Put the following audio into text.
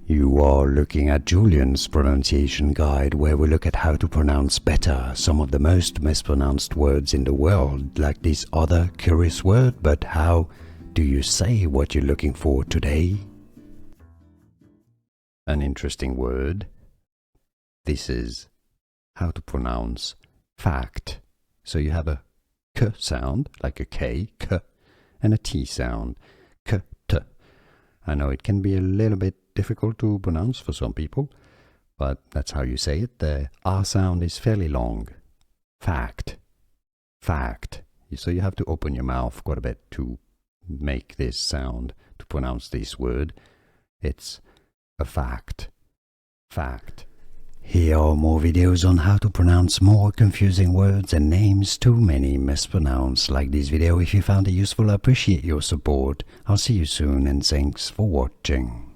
You are looking at Julian's pronunciation guide, where we look at how to pronounce better some of the most mispronounced words in the world, like this other curious word. But how do you say what you're looking for today? An interesting word. This is how to pronounce fact. So you have a k sound, like a k, k, and a t sound, k, t. I know it can be a little bit difficult to pronounce for some people, but that's how you say it. The R sound is fairly long. Fact. Fact. So you have to open your mouth quite a bit to make this sound, to pronounce this word. It's a fact. Fact. Here are more videos on how to pronounce more confusing words and names too many mispronounced. Like this video if you found it useful. I appreciate your support. I'll see you soon and thanks for watching.